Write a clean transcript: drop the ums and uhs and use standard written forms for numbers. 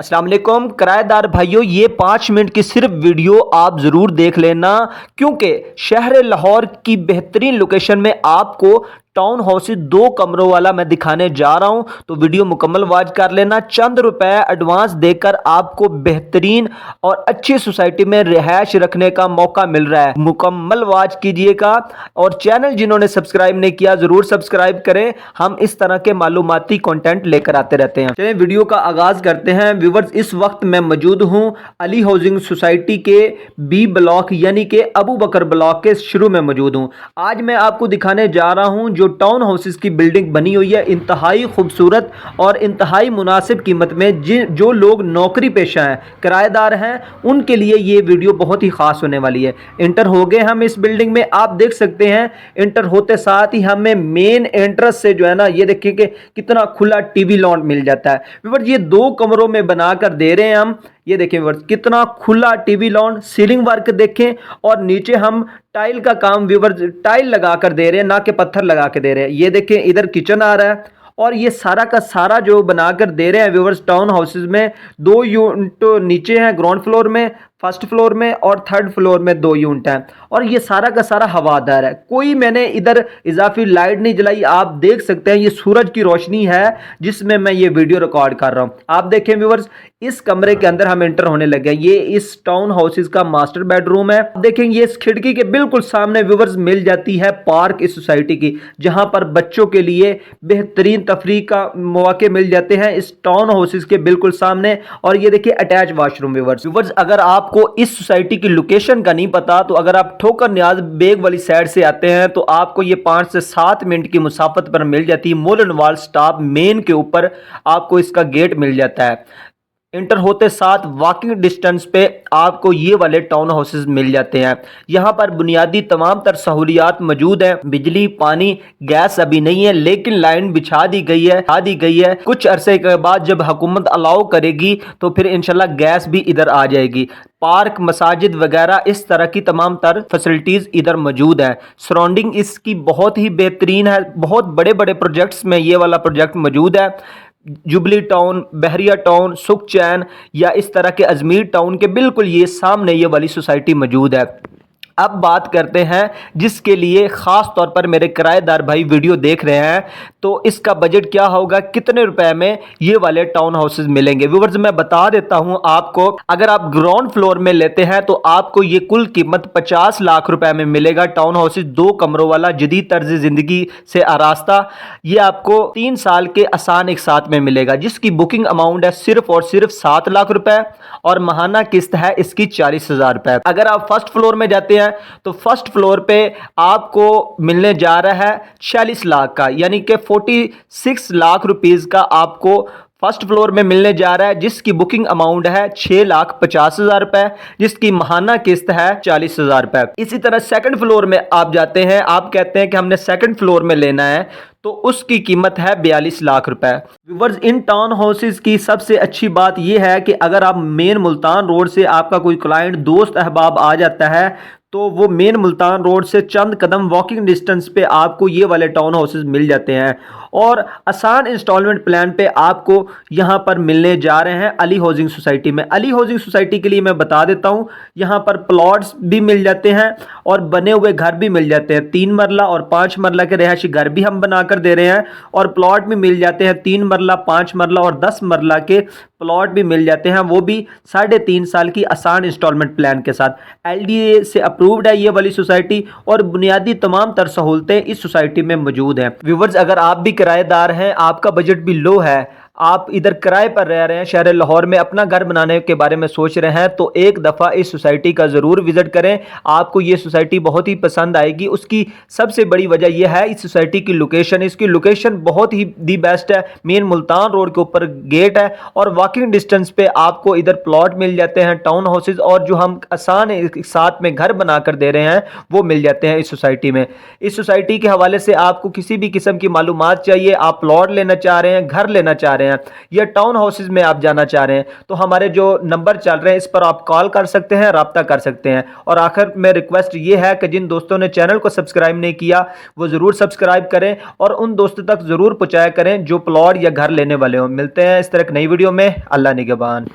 अस्सलाम वालेकुम किराएदार भाइयों, ये 5 मिनट की सिर्फ वीडियो आप ज़रूर देख लेना, क्योंकि शहर लाहौर की बेहतरीन लोकेशन में आपको टाउन हाउस 2 कमरों वाला मैं दिखाने जा रहा हूं। तो वीडियो मुकम्मल वॉच कर लेना। चंद रुपए एडवांस देकर आपको बेहतरीन और अच्छी सोसाइटी में रिहायश रखने का मौका मिल रहा है। मुकम्मल वॉच कीजिएगा और चैनल जिन्होंने सब्सक्राइब नहीं किया ज़रूर सब्सक्राइब करें। हम इस तरह के मालूमाती कंटेंट लेकर आते रहते हैं। चलिए वीडियो का आगाज़ करते हैं। व्यूवर्स, इस वक्त मैं मौजूद हूं अली हाउसिंग सोसाइटी के बी ब्लॉक यानी कि अबू बकर ब्लॉक के शुरू में मौजूद हूं। आज मैं आपको दिखाने जा रहा हूं जो टाउन हाउसेस की बिल्डिंग बनी हुई है, इंतहाई खूबसूरत और इंतहाई मुनासिब कीमत में। जो लोग नौकरी पेशा हैं, किराएदार हैं, उनके लिए ये वीडियो बहुत ही खास होने वाली है। इंटर हो गए हम इस बिल्डिंग में, आप देख सकते हैं। इंटर होते साथ ही हमें मेन एंट्रेंस से जो है ना, ये देखिए कि कितना खुला टीवी लॉन मिल जाता है। व्यूअर्स, ये 2 कमरों में बनाकर दे रहे हैं हम। ये देखें व्यूअर्स, कितना खुला टीवी लॉन, सीलिंग वर्क देखें, और नीचे हम टाइल का काम व्यूअर्स टाइल लगाकर दे रहे हैं, ना कि पत्थर लगा के दे रहे हैं। ये देखें, इधर किचन आ रहा है और ये सारा का सारा जो बनाकर दे रहे हैं व्यूअर्स टाउन हाउसेज में। 2 यूनिट नीचे हैं ग्राउंड फ्लोर में, फर्स्ट फ्लोर में और थर्ड फ्लोर में 2 यूनिट हैं, और ये सारा का सारा हवादार है। कोई मैंने इधर इजाफी लाइट नहीं जलाई। आप देख सकते हैं ये सूरज की रोशनी है जिसमें मैं ये वीडियो रिकॉर्ड कर रहा हूं। आप देखें व्यूअर्स, इस कमरे के अंदर हम एंटर होने लगे। ये इस टाउन हाउसेज का मास्टर बेडरूम है। देखेंगे ये इस खिड़की के बिल्कुल सामने व्यूअर्स मिल जाती है पार्क इस सोसाइटी की, जहां पर बच्चों के लिए बेहतरीन तफरीह का मौके मिल जाते हैं इस टाउन हाउसेज के बिल्कुल सामने। और ये देखिए अटैच वाशरूम। व्यूअर्स, अगर आपको इस सोसाइटी की लोकेशन का नहीं पता तो अगर आप ठोकर न्याज बेग वाली साइड से आते हैं तो आपको ये 5 से 7 मिनट की मुसाफत पर मिल जाती है। मोलन वाल स्टॉप मेन के ऊपर आपको इसका गेट मिल जाता है। इंटर होते साथ वॉकिंग डिस्टेंस पे आपको ये वाले टाउन हाउसेज मिल जाते हैं। यहाँ पर बुनियादी तमाम तर सहूलियात मौजूद हैं। बिजली, पानी, गैस अभी नहीं है, लेकिन लाइन बिछा दी गई है। कुछ अरसे के बाद जब हुकूमत अलाउ करेगी तो फिर इंशाल्लाह गैस भी इधर आ जाएगी। पार्क, मसाजिद वगैरह इस तरह की तमाम तर फैसिलिटीज़ इधर मौजूद हैं। सराउंडिंग इसकी बहुत ही बेहतरीन है। बहुत बड़े बड़े प्रोजेक्ट्स में ये वाला प्रोजेक्ट मौजूद है। जुबली टाउन, बहरिया टाउन, सुखचैन या इस तरह के अजमेर टाउन के बिल्कुल ये सामने ये वाली सोसाइटी मौजूद है। अब बात करते हैं जिसके लिए ख़ास तौर पर मेरे किराएदार भाई वीडियो देख रहे हैं, तो इसका बजट क्या होगा, कितने रुपए में ये वाले टाउन हाउसेज मिलेंगे। व्यूअर्स, मैं बता देता हूं आपको, अगर आप ग्राउंड फ्लोर में लेते हैं तो आपको ये कुल कीमत 50 लाख रुपए में मिलेगा। टाउन हाउसेज 2 कमरों वाला, जदीद तर्ज ज़िंदगी से आरास्ता। ये आपको 3 साल के आसान एक साथ में मिलेगा, जिसकी बुकिंग अमाउंट है सिर्फ और सिर्फ 7 लाख रुपए और माहाना किस्त है इसकी 40,000 रुपए। अगर आप फर्स्ट फ्लोर में जाते हैं तो फर्स्ट फ्लोर पे आपको मिलने जा रहा है 46 लाख का, यानी कि 46 लाख रुपीस का आपको फर्स्ट फ्लोर में मिलने जा रहा है, जिसकी बुकिंग अमाउंट है 6,50,000 रुपए, जिसकी माहाना किस्त है 40,000 रुपए। इसी तरह सेकंड फ्लोर में आप जाते हैं, आप कहते हैं कि हमने सेकंड फ्लोर में लेना है, तो उसकी कीमत है 42 लाख रुपए। व्यूअर्स, इन टाउन हाउसेज की सबसे अच्छी बात यह है कि अगर आप मेन मुल्तान रोड से आपका कोई क्लाइंट, दोस्त, अहबाब आ जाता है तो वो मेन मुल्तान रोड से चंद कदम वॉकिंग डिस्टेंस पे आपको ये वाले टाउन हाउसेज मिल जाते हैं, और आसान इंस्टॉलमेंट प्लान पे आपको यहाँ पर मिलने जा रहे हैं अली हाउसिंग सोसाइटी में। अली हाउसिंग सोसाइटी के लिए मैं बता देता हूँ, यहाँ पर प्लॉट्स भी मिल जाते हैं और बने हुए घर भी मिल जाते हैं। 3 मरला और 5 मरला के रिहायशी घर भी हम बनाकर दे रहे हैं, और प्लॉट भी मिल जाते हैं 3 मरला, 5 मरला और 10 मरला के प्लॉट भी मिल जाते हैं, वो भी 3.5 साल की आसान इंस्टॉलमेंट प्लान के साथ। LDA से अप्रूव्ड है ये वाली सोसाइटी, और बुनियादी तमाम तर सहूलतें इस सोसाइटी में मौजूद हैं। व्यूवर्स, अगर आप भी किराएदार हैं, आपका बजट भी लो है, आप इधर किराए पर रह रहे हैं, शहर लाहौर में अपना घर बनाने के बारे में सोच रहे हैं, तो एक दफ़ा इस सोसाइटी का ज़रूर विज़िट करें। आपको ये सोसाइटी बहुत ही पसंद आएगी। उसकी सबसे बड़ी वजह यह है इस सोसाइटी की लोकेशन। इसकी लोकेशन बहुत ही दी बेस्ट है। मेन मुल्तान रोड के ऊपर गेट है और वॉकिंग डिस्टेंस पे आपको इधर प्लॉट मिल जाते हैं, टाउन हाउसेज, और जो हम आसान एक साथ में घर बनाकर दे रहे हैं वो मिल जाते हैं इस सोसाइटी में। इस सोसाइटी के हवाले से आपको किसी भी किस्म की मालूमात चाहिए, आप प्लॉट लेना चाह रहे हैं, घर लेना चाह रहे हैं, हैं या टाउन हाउसेज में आप जाना चाह रहे हैं तो हमारे जो नंबर चल रहे हैं इस पर आप कॉल कर सकते हैं, राब्ता कर सकते हैं। और आखिर में रिक्वेस्ट ये है कि जिन दोस्तों ने चैनल को सब्सक्राइब नहीं किया वो ज़रूर सब्सक्राइब करें और उन दोस्तों तक ज़रूर पहुँचाया करें जो प्लॉट या घर लेने वाले हों। मिलते हैं इस तरह एक नई वीडियो में। अल्लाह निगहबान।